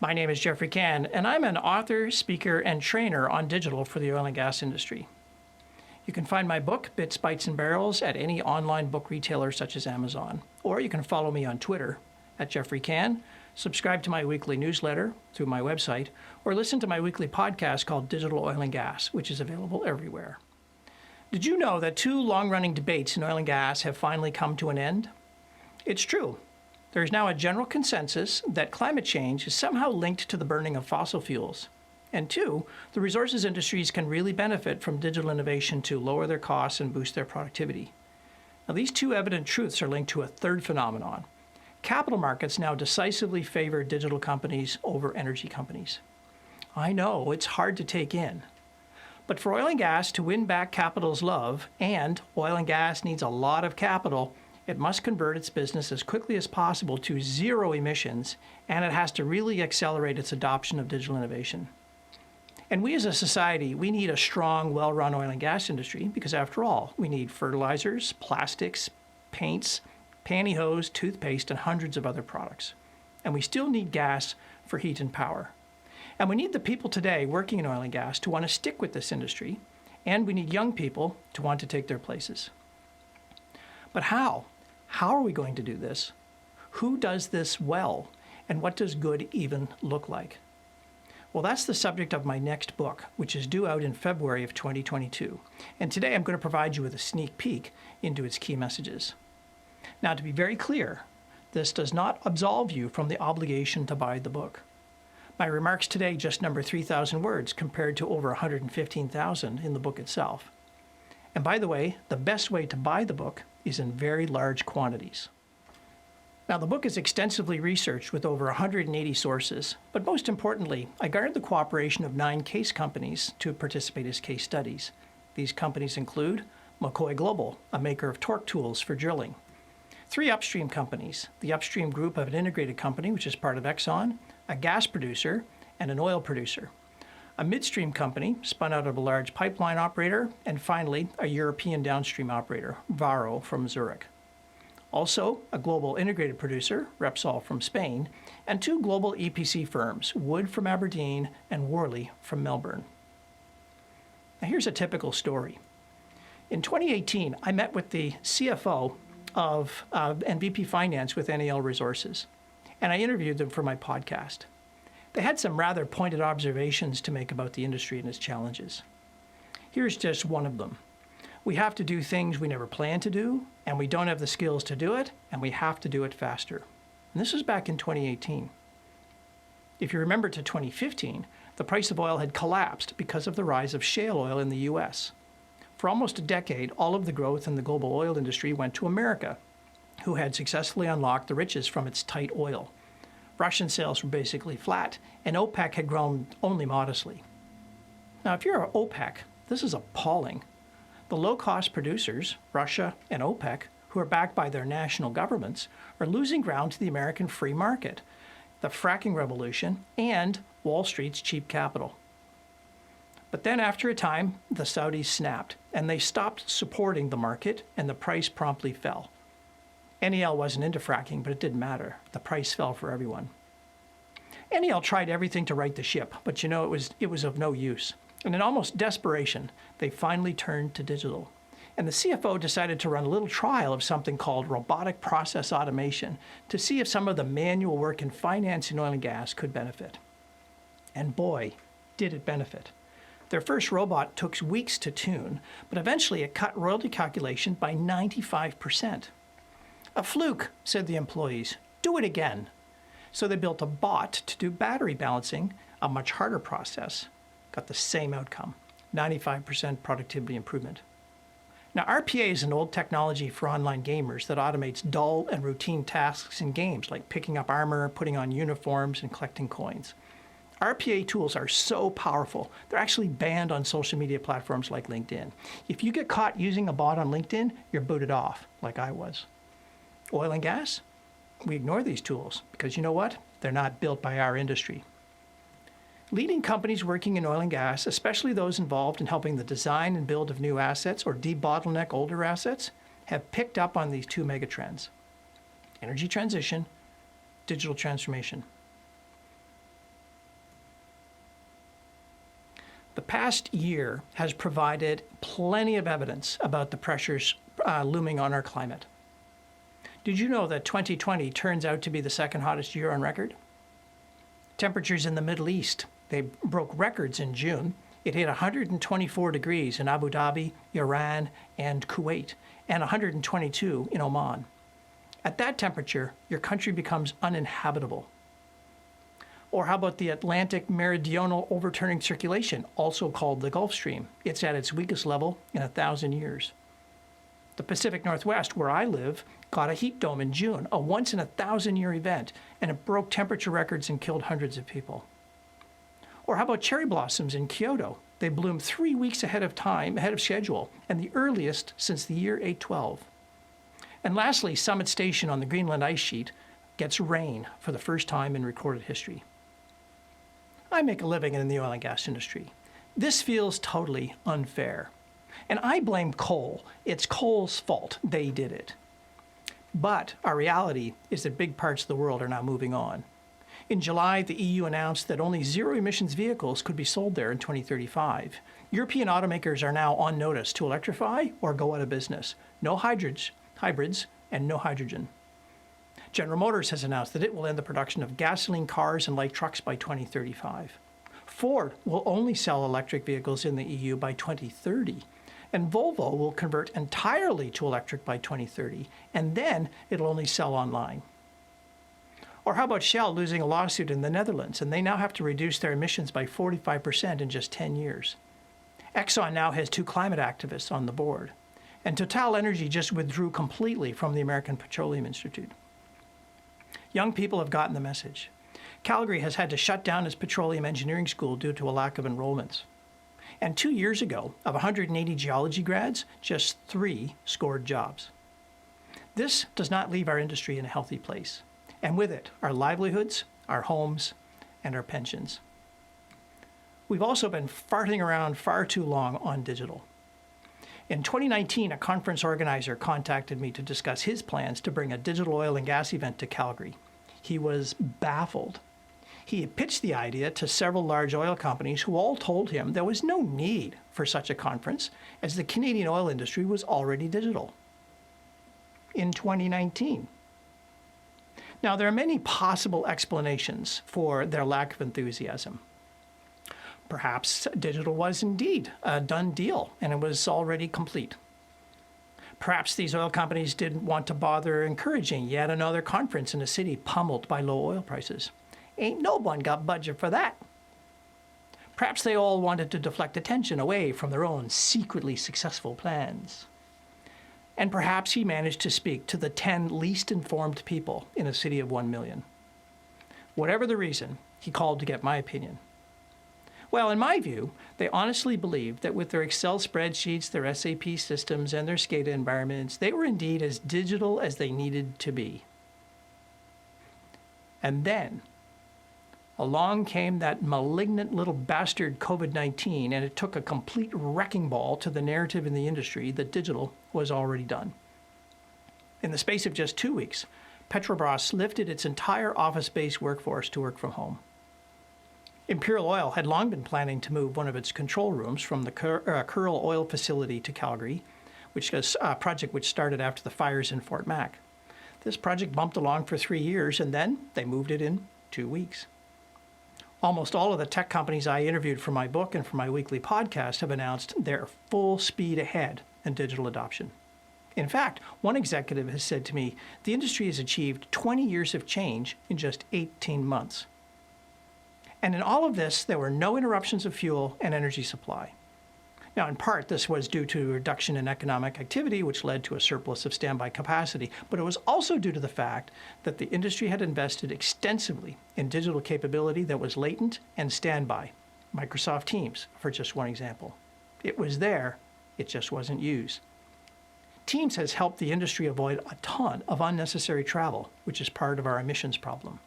My name is Geoffrey Cann, and I'm an author, speaker, and trainer on digital for the oil and gas industry. You can find my book, Bits, Bytes, and Barrels, at any online book retailer such as Amazon. Or you can follow me on Twitter at Geoffrey Cann, subscribe to my weekly newsletter through my website, or listen to my weekly podcast called Digital Oil and Gas, which is available everywhere. Did you know that 2 long-running debates in oil and gas have finally come to an end? It's true. There is now a general consensus that climate change is somehow linked to the burning of fossil fuels. And 2, the resources industries can really benefit from digital innovation to lower their costs and boost their productivity. Now, these 2 evident truths are linked to a third phenomenon. Capital markets now decisively favor digital companies over energy companies. I know, it's hard to take in. But for oil and gas to win back capital's love, and oil and gas needs a lot of capital, it must convert its business as quickly as possible to zero emissions, and it has to really accelerate its adoption of digital innovation. And we as a society, we need a strong, well-run oil and gas industry because after all, we need fertilizers, plastics, paints, pantyhose, toothpaste, and hundreds of other products. And we still need gas for heat and power. And we need the people today working in oil and gas to want to stick with this industry, and we need young people to want to take their places. But how? How are we going to do this? Who does this well? And what does good even look like? Well, that's the subject of my next book, which is due out in February of 2022. And today I'm going to provide you with a sneak peek into its key messages. Now, to be very clear, this does not absolve you from the obligation to buy the book. My remarks today just number 3,000 words compared to over 115,000 in the book itself. And by the way, the best way to buy the book is in very large quantities. Now, the book is extensively researched with over 180 sources, but most importantly, I garnered the cooperation of 9 case companies to participate as case studies. These companies include McCoy Global, a maker of torque tools for drilling; 3 upstream companies, the upstream group of an integrated company, which is part of Exxon, a gas producer, and an oil producer; a midstream company spun out of a large pipeline operator; and finally, a European downstream operator, Varo from Zurich. Also, a global integrated producer, Repsol from Spain, and 2 global EPC firms, Wood from Aberdeen and Worley from Melbourne. Now, here's a typical story. In 2018, I met with the CFO of and VP Finance with NAL Resources, and I interviewed them for my podcast. They had some rather pointed observations to make about the industry and its challenges. Here's just one of them. We have to do things we never planned to do, and we don't have the skills to do it, and we have to do it faster. And this was back in 2018. If you remember to 2015, the price of oil had collapsed because of the rise of shale oil in the US. For almost a decade, all of the growth in the global oil industry went to America, who had successfully unlocked the riches from its tight oil. Russian sales were basically flat, and OPEC had grown only modestly. Now, if you're OPEC, this is appalling. The low-cost producers, Russia and OPEC, who are backed by their national governments, are losing ground to the American free market, the fracking revolution, and Wall Street's cheap capital. But then after a time, the Saudis snapped, and they stopped supporting the market, and the price promptly fell. NAL wasn't into fracking, but it didn't matter. The price fell for everyone. NAL tried everything to right the ship, but it was of no use. And in almost desperation, they finally turned to digital. And the CFO decided to run a little trial of something called robotic process automation to see if some of the manual work in finance in oil and gas could benefit. And boy, did it benefit. Their first robot took weeks to tune, but eventually it cut royalty calculation by 95%. A fluke, said the employees. Do it again. So they built a bot to do battery balancing, a much harder process. Got the same outcome, 95% productivity improvement. Now, RPA is an old technology for online gamers that automates dull and routine tasks in games like picking up armor, putting on uniforms, and collecting coins. RPA tools are so powerful, they're actually banned on social media platforms like LinkedIn. If you get caught using a bot on LinkedIn, you're booted off, like I was. Oil and gas? We ignore these tools because you know what? They're not built by our industry. Leading companies working in oil and gas, especially those involved in helping the design and build of new assets or debottleneck older assets, have picked up on these 2 megatrends: energy transition, digital transformation. past year has provided plenty of evidence about the pressures looming on our climate. Did you know that 2020 turns out to be the second hottest year on record? Temperatures in the Middle East, they broke records in June. It hit 124 degrees in Abu Dhabi, Iran, and Kuwait, and 122 in Oman. At that temperature, your country becomes uninhabitable. Or how about the Atlantic Meridional Overturning Circulation, also called the Gulf Stream? It's at its weakest level in 1,000 years. The Pacific Northwest, where I live, got a heat dome in June, a once-in-a-thousand-year event, and it broke temperature records and killed hundreds of people. Or how about cherry blossoms in Kyoto? They bloom 3 weeks ahead of schedule, and the earliest since the year 812. And lastly, Summit Station on the Greenland ice sheet gets rain for the first time in recorded history. I make a living in the oil and gas industry. This feels totally unfair. And I blame coal. It's coal's fault. They did it. But our reality is that big parts of the world are now moving on. In July, the EU announced that only zero-emissions vehicles could be sold there in 2035. European automakers are now on notice to electrify or go out of business. No hybrids, and no hydrogen. General Motors has announced that it will end the production of gasoline cars and light trucks by 2035. Ford will only sell electric vehicles in the EU by 2030. And Volvo will convert entirely to electric by 2030, and then it'll only sell online. Or how about Shell losing a lawsuit in the Netherlands, and they now have to reduce their emissions by 45% in just 10 years. Exxon now has 2 climate activists on the board. And Total Energy just withdrew completely from the American Petroleum Institute. Young people have gotten the message. Calgary has had to shut down its petroleum engineering school due to a lack of enrollments. And 2 years ago, of 180 geology grads, just 3 scored jobs. This does not leave our industry in a healthy place. And with it, our livelihoods, our homes, and our pensions. We've also been farting around far too long on digital. In 2019, a conference organizer contacted me to discuss his plans to bring a digital oil and gas event to Calgary. He was baffled. He had pitched the idea to several large oil companies who all told him there was no need for such a conference as the Canadian oil industry was already digital. In 2019. Now, there are many possible explanations for their lack of enthusiasm. Perhaps digital was indeed a done deal and it was already complete. Perhaps these oil companies didn't want to bother encouraging yet another conference in a city pummeled by low oil prices. Ain't no one got budget for that. Perhaps they all wanted to deflect attention away from their own secretly successful plans. And perhaps he managed to speak to the 10 least informed people in a city of 1 million. Whatever the reason, he called to get my opinion. Well, in my view, they honestly believed that with their Excel spreadsheets, their SAP systems, and their SCADA environments, they were indeed as digital as they needed to be. And then, along came that malignant little bastard COVID-19, and it took a complete wrecking ball to the narrative in the industry that digital was already done. In the space of just 2 weeks, Petrobras lifted its entire office-based workforce to work from home. Imperial Oil had long been planning to move one of its control rooms from the Kearl Oil facility to Calgary, which was a project which started after the fires in Fort Mac. This project bumped along for 3 years, and then they moved it in 2 weeks. Almost all of the tech companies I interviewed for my book and for my weekly podcast have announced they're full speed ahead in digital adoption. In fact, one executive has said to me, the industry has achieved 20 years of change in just 18 months. And in all of this, there were no interruptions of fuel and energy supply. Now, in part, this was due to a reduction in economic activity, which led to a surplus of standby capacity, but it was also due to the fact that the industry had invested extensively in digital capability that was latent and standby. Microsoft Teams, for just one example. It was there, it just wasn't used. Teams has helped the industry avoid a ton of unnecessary travel, which is part of our emissions problem.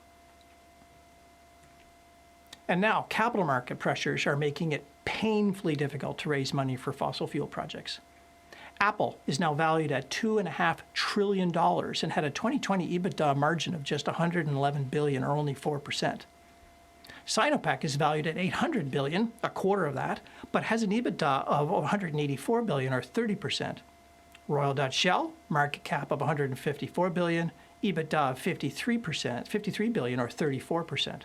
And now, capital market pressures are making it painfully difficult to raise money for fossil fuel projects. Apple is now valued at $2.5 trillion and had a 2020 EBITDA margin of just $111 billion, or only 4%. Sinopec is valued at $800 billion, a quarter of that, but has an EBITDA of $184 billion, or 30%. Royal Dutch Shell, market cap of $154 billion, EBITDA of 53 billion, or 34%.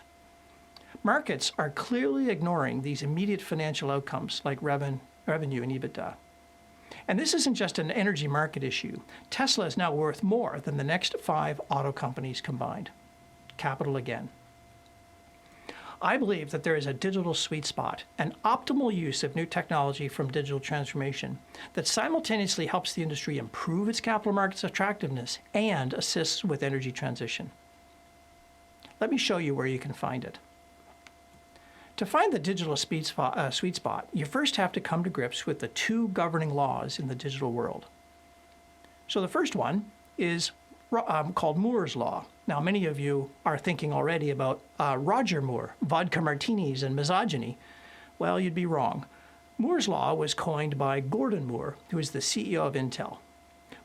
Markets are clearly ignoring these immediate financial outcomes like revenue and EBITDA. And this isn't just an energy market issue. Tesla is now worth more than the next 5 auto companies combined. Capital again. I believe that there is a digital sweet spot, an optimal use of new technology from digital transformation that simultaneously helps the industry improve its capital markets attractiveness and assists with energy transition. Let me show you where you can find it. To find the digital sweet spot, you first have to come to grips with the 2 governing laws in the digital world. So the first one is called Moore's Law. Now, many of you are thinking already about Roger Moore, vodka martinis and misogyny. Well, you'd be wrong. Moore's Law was coined by Gordon Moore, who is the CEO of Intel.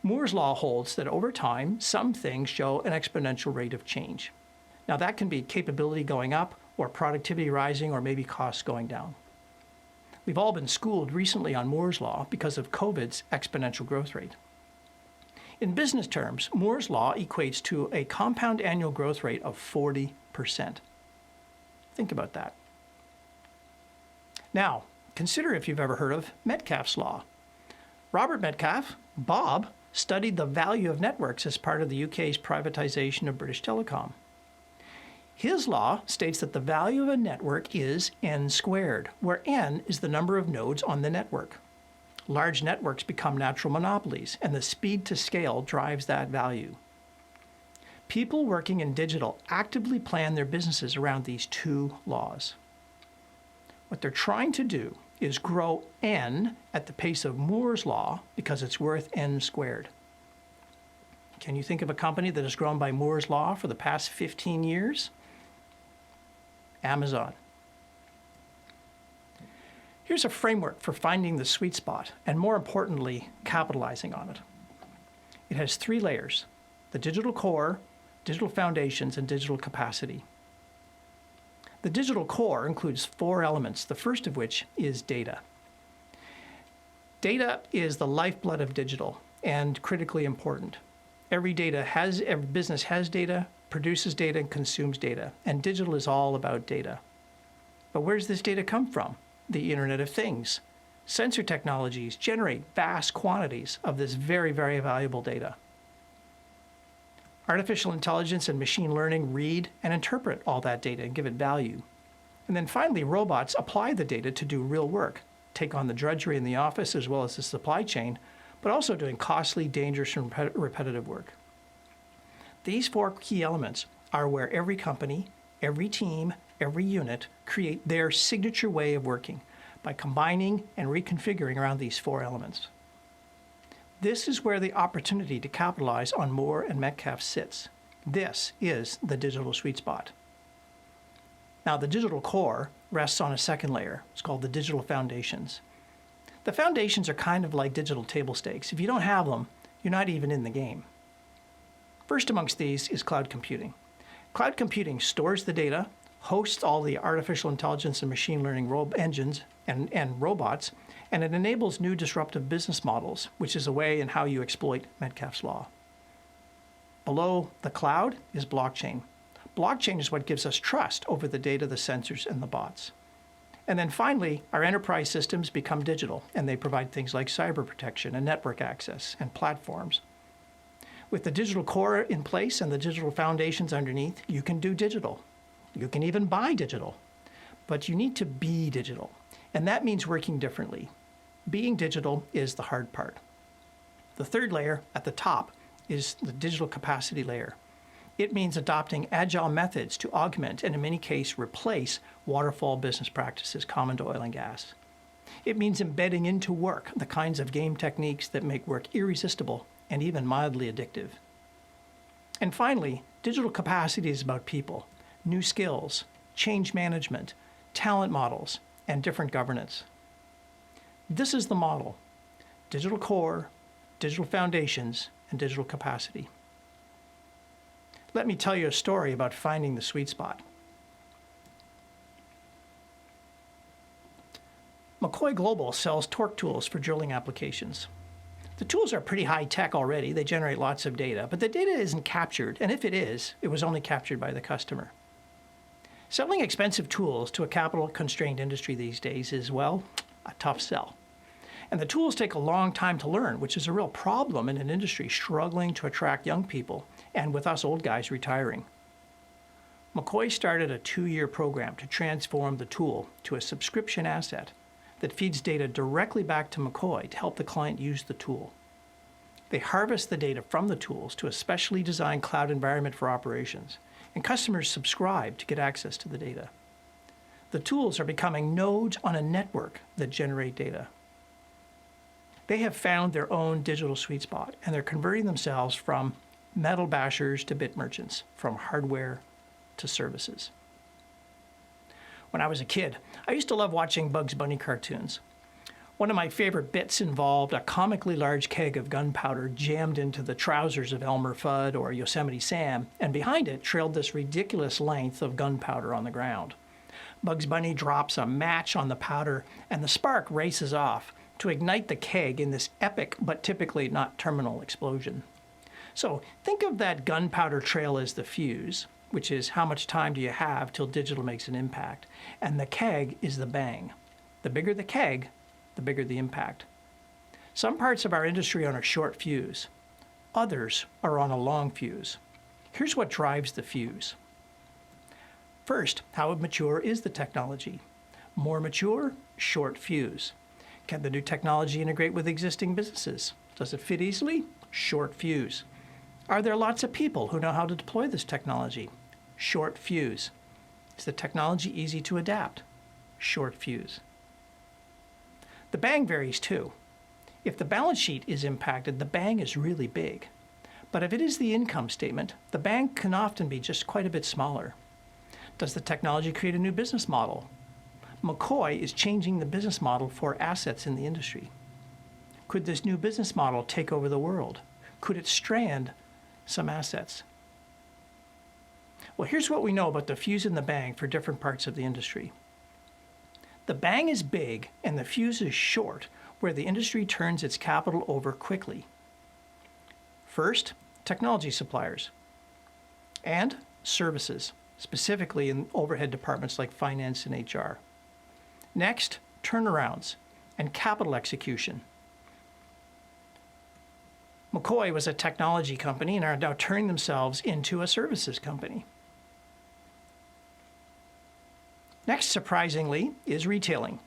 Moore's Law holds that over time, some things show an exponential rate of change. Now, that can be capability going up, or productivity rising, or maybe costs going down. We've all been schooled recently on Moore's Law because of COVID's exponential growth rate. In business terms, Moore's Law equates to a compound annual growth rate of 40%. Think about that. Now, consider if you've ever heard of Metcalfe's Law. Robert Metcalfe, Bob, studied the value of networks as part of the UK's privatization of British Telecom. His law states that the value of a network is n squared, where n is the number of nodes on the network. Large networks become natural monopolies, and the speed to scale drives that value. People working in digital actively plan their businesses around these 2 laws. What they're trying to do is grow n at the pace of Moore's Law because it's worth n squared. Can you think of a company that has grown by Moore's Law for the past 15 years? Amazon. Here's a framework for finding the sweet spot, and more importantly, capitalizing on it. It has 3 layers: the digital core, digital foundations, and digital capacity. The digital core includes 4 elements, the first of which is data. Data is the lifeblood of digital and critically important. Every business has data, produces data, and consumes data, and digital is all about data. But where does this data come from? The Internet of Things. Sensor technologies generate vast quantities of this very, very valuable data. Artificial intelligence and machine learning read and interpret all that data and give it value. And then finally, robots apply the data to do real work, take on the drudgery in the office as well as the supply chain, but also doing costly, dangerous, and repetitive work. These 4 key elements are where every company, every team, every unit create their signature way of working by combining and reconfiguring around these 4 elements. This is where the opportunity to capitalize on Moore and Metcalfe sits. This is the digital sweet spot. Now, the digital core rests on a second layer. It's called the digital foundations. The foundations are kind of like digital table stakes. If you don't have them, you're not even in the game. First amongst these is cloud computing. Cloud computing stores the data, hosts all the artificial intelligence and machine learning engines and robots, and it enables new disruptive business models, which is a way in how you exploit Metcalfe's Law. Below the cloud is blockchain. Blockchain is what gives us trust over the data, the sensors, and the bots. And then finally, our enterprise systems become digital, and they provide things like cyber protection and network access and platforms. With the digital core in place and the digital foundations underneath, you can do digital. You can even buy digital. But you need to be digital, and that means working differently. Being digital is the hard part. The third layer at the top is the digital capacity layer. It means adopting agile methods to augment and in many cases replace waterfall business practices common to oil and gas. It means embedding into work the kinds of game techniques that make work irresistible and even mildly addictive. And finally, digital capacity is about people, new skills, change management, talent models, and different governance. This is the model: digital core, digital foundations, and digital capacity. Let me tell you a story about finding the sweet spot. McCoy Global sells torque tools for drilling applications. The tools are pretty high tech already. They generate lots of data, but the data isn't captured, and if it is, it was only captured by the customer. Selling expensive tools to a capital-constrained industry these days is, well, a tough sell. And the tools take a long time to learn, which is a real problem in an industry struggling to attract young people, and with us old guys retiring. McCoy started a 2-year program to transform the tool to a subscription asset that feeds data directly back to McCoy to help the client use the tool. They harvest the data from the tools to a specially designed cloud environment for operations, and customers subscribe to get access to the data. The tools are becoming nodes on a network that generate data. They have found their own digital sweet spot, and they're converting themselves from metal bashers to bit merchants, from hardware to services. When I was a kid, I used to love watching Bugs Bunny cartoons. One of my favorite bits involved a comically large keg of gunpowder jammed into the trousers of Elmer Fudd or Yosemite Sam, and behind it trailed this ridiculous length of gunpowder on the ground. Bugs Bunny drops a match on the powder, and the spark races off to ignite the keg in this epic but typically not terminal explosion. So think of that gunpowder trail as the fuse, which is how much time do you have till digital makes an impact, and the keg is the bang. The bigger the keg, the bigger the impact. Some parts of our industry are on a short fuse. Others are on a long fuse. Here's what drives the fuse. First, how mature is the technology? More mature, short fuse. Can the new technology integrate with existing businesses? Does it fit easily? Short fuse. Are there lots of people who know how to deploy this technology? Short fuse. Is the technology easy to adapt? Short fuse. The bang varies too. If the balance sheet is impacted, the bang is really big. But if it is the income statement, the bang can often be just quite a bit smaller. Does the technology create a new business model? McCoy is changing the business model for assets in the industry. Could this new business model take over the world? Could it strand some assets? Well, here's what we know about the fuse and the bang for different parts of the industry. The bang is big and the fuse is short, where the industry turns its capital over quickly. First, technology suppliers and services, specifically in overhead departments like finance and HR. Next, turnarounds and capital execution. McCoy was a technology company and are now turning themselves into a services company. Next, surprisingly, is retailing.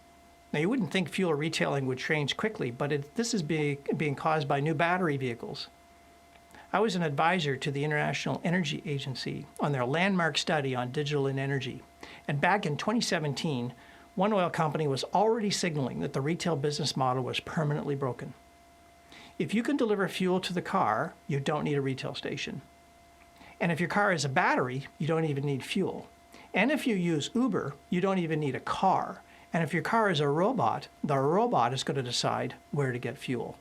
Now, you wouldn't think fuel retailing would change quickly, but this is being caused by new battery vehicles. I was an advisor to the International Energy Agency on their landmark study on digital and energy. And back in 2017, one oil company was already signaling that the retail business model was permanently broken. If you can deliver fuel to the car, you don't need a retail station. And if your car is a battery, you don't even need fuel. And if you use Uber, you don't even need a car. And if your car is a robot, the robot is going to decide where to get fuel.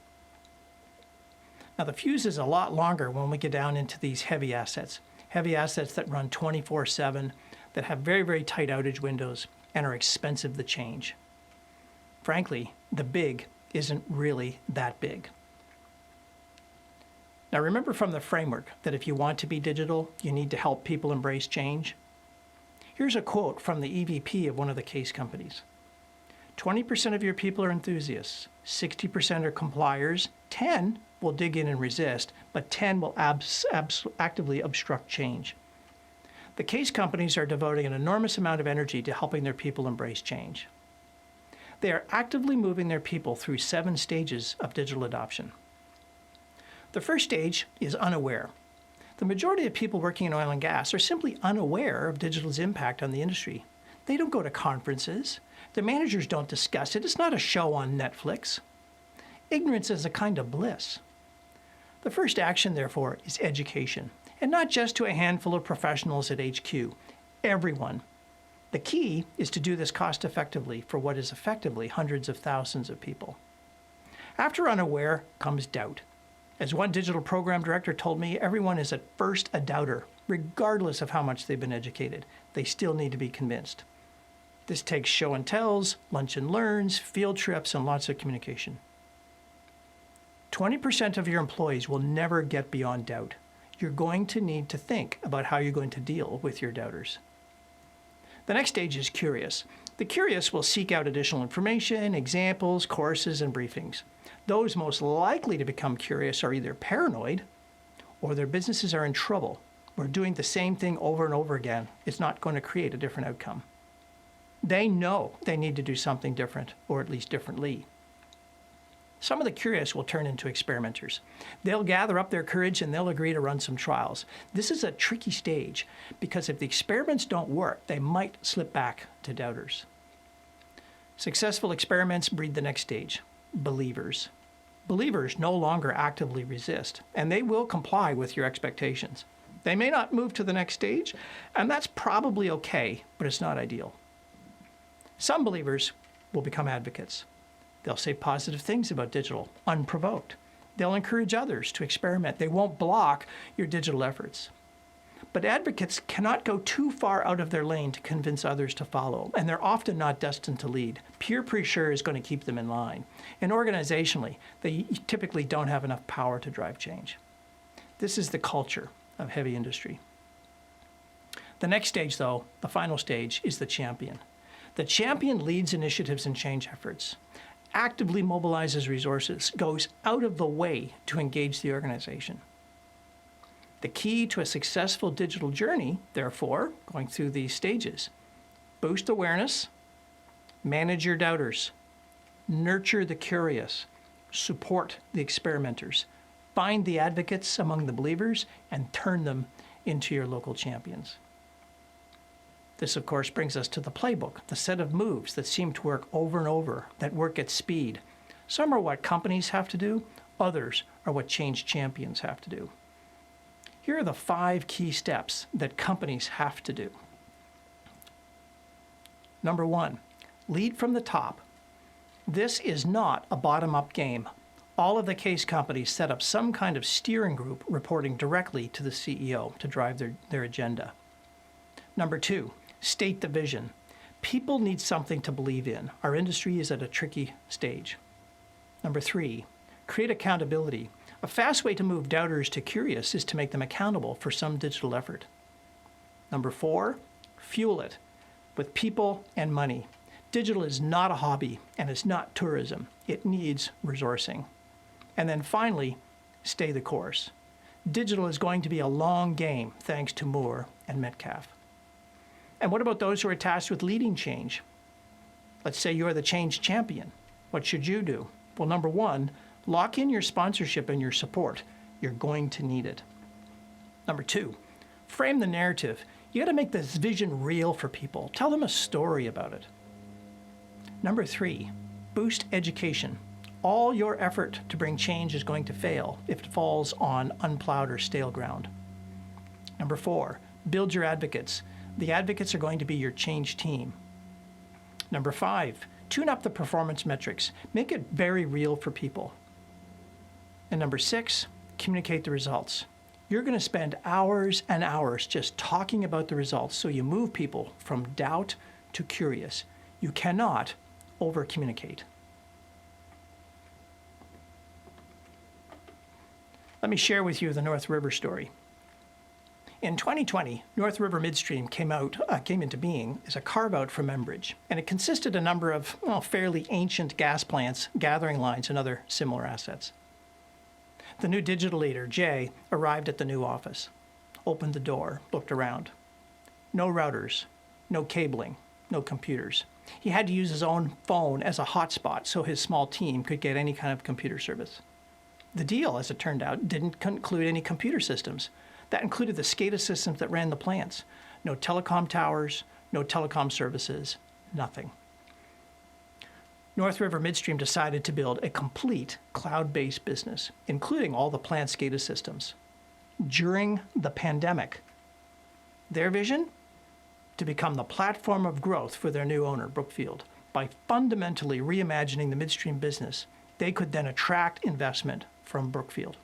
Now, the fuse is a lot longer when we get down into these heavy assets that run 24/7, that have very, very tight outage windows and are expensive to change. Frankly, the big isn't really that big. Now, remember from the framework that if you want to be digital, you need to help people embrace change. Here's a quote from the EVP of one of the case companies. 20% of your people are enthusiasts, 60% are compliers, 10 will dig in and resist, but 10 will actively obstruct change. The case companies are devoting an enormous amount of energy to helping their people embrace change. They are actively moving their people through 7 stages of digital adoption. The first stage is unaware. The majority of people working in oil and gas are simply unaware of digital's impact on the industry. They don't go to conferences. The managers don't discuss it. It's not a show on Netflix. Ignorance is a kind of bliss. The first action, therefore, is education, and not just to a handful of professionals at HQ, everyone. The key is to do this cost effectively for what is effectively hundreds of thousands of people. After unaware comes doubt. As one digital program director told me, everyone is at first a doubter, regardless of how much they've been educated. They still need to be convinced. This takes show and tells, lunch and learns, field trips, and lots of communication. 20% of your employees will never get beyond doubt. You're going to need to think about how you're going to deal with your doubters. The next stage is curious. The curious will seek out additional information, examples, courses, and briefings. Those most likely to become curious are either paranoid or their businesses are in trouble. We're doing the same thing over and over again. It's not going to create a different outcome. They know they need to do something different, or at least differently. Some of the curious will turn into experimenters. They'll gather up their courage and they'll agree to run some trials. This is a tricky stage because if the experiments don't work, they might slip back to doubters. Successful experiments breed the next stage, believers. Believers no longer actively resist, and they will comply with your expectations. They may not move to the next stage, and that's probably okay, but it's not ideal. Some believers will become advocates. They'll say positive things about digital, unprovoked. They'll encourage others to experiment. They won't block your digital efforts. But advocates cannot go too far out of their lane to convince others to follow, and they're often not destined to lead. Peer pressure is going to keep them in line. And organizationally, they typically don't have enough power to drive change. This is the culture of heavy industry. The next stage, though, the final stage, is the champion. The champion leads initiatives and change efforts, actively mobilizes resources, goes out of the way to engage the organization. The key to a successful digital journey, therefore, going through these stages: boost awareness, manage your doubters, nurture the curious, support the experimenters, find the advocates among the believers, and turn them into your local champions. This, of course, brings us to the playbook, the set of moves that seem to work over and over, that work at speed. Some are what companies have to do, others are what change champions have to do. Here are the 5 key steps that companies have to do. Number 1, lead from the top. This is not a bottom-up game. All of the case companies set up some kind of steering group reporting directly to the CEO to drive their agenda. Number 2, state the vision. People need something to believe in. Our industry is at a tricky stage. Number 3, create accountability. A fast way to move doubters to curious is to make them accountable for some digital effort. Number 4, fuel it with people and money. Digital is not a hobby and it's not tourism. It needs resourcing. And then finally, stay the course. Digital is going to be a long game thanks to Moore and Metcalf. And what about those who are tasked with leading change? Let's say you're the change champion. What should you do? Well, number 1, lock in your sponsorship and your support. You're going to need it. Number 2, frame the narrative. You got to make this vision real for people. Tell them a story about it. Number 3, boost education. All your effort to bring change is going to fail if it falls on unplowed or stale ground. Number 4, build your advocates. The advocates are going to be your change team. Number 5, tune up the performance metrics. Make it very real for people. And number 6, communicate the results. You're going to spend hours and hours just talking about the results so you move people from doubt to curious. You cannot over-communicate. Let me share with you the North River story. In 2020, North River Midstream came into being as a carve-out from Enbridge, and it consisted of a number of fairly ancient gas plants, gathering lines, and other similar assets. The new digital leader, Jay, arrived at the new office, opened the door, looked around. No routers, no cabling, no computers. He had to use his own phone as a hotspot so his small team could get any kind of computer service. The deal, as it turned out, didn't include any computer systems. That included the SCADA systems that ran the plants. No telecom towers, no telecom services, nothing. North River Midstream decided to build a complete cloud-based business, including all the plant SCADA systems. During the pandemic, their vision? To become the platform of growth for their new owner, Brookfield. By fundamentally reimagining the midstream business, they could then attract investment from Brookfield.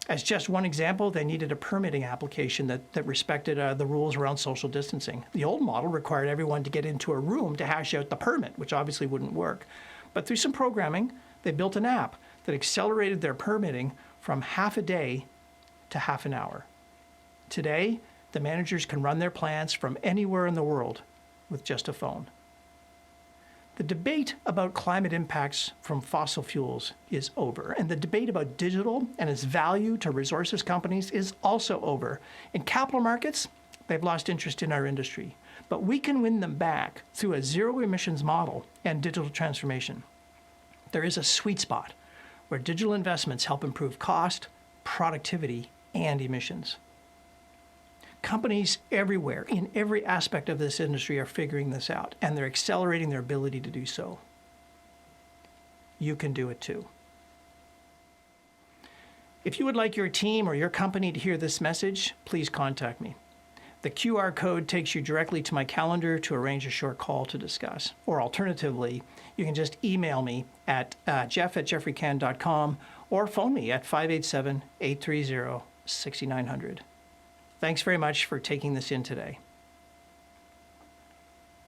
As just one example, they needed a permitting application that respected the rules around social distancing. The old model required everyone to get into a room to hash out the permit, which obviously wouldn't work. But through some programming, they built an app that accelerated their permitting from half a day to half an hour. Today, the managers can run their plants from anywhere in the world with just a phone. The debate about climate impacts from fossil fuels is over, and the debate about digital and its value to resources companies is also over. In capital markets, they've lost interest in our industry, but we can win them back through a zero emissions model and digital transformation. There is a sweet spot where digital investments help improve cost, productivity, and emissions. Companies everywhere, in every aspect of this industry, are figuring this out, and they're accelerating their ability to do so. You can do it too. If you would like your team or your company to hear this message, please contact me. The QR code takes you directly to my calendar to arrange a short call to discuss. Or alternatively, you can just email me at jeff@geoffreycann.com or phone me at 587-830-6900. Thanks very much for taking this in today.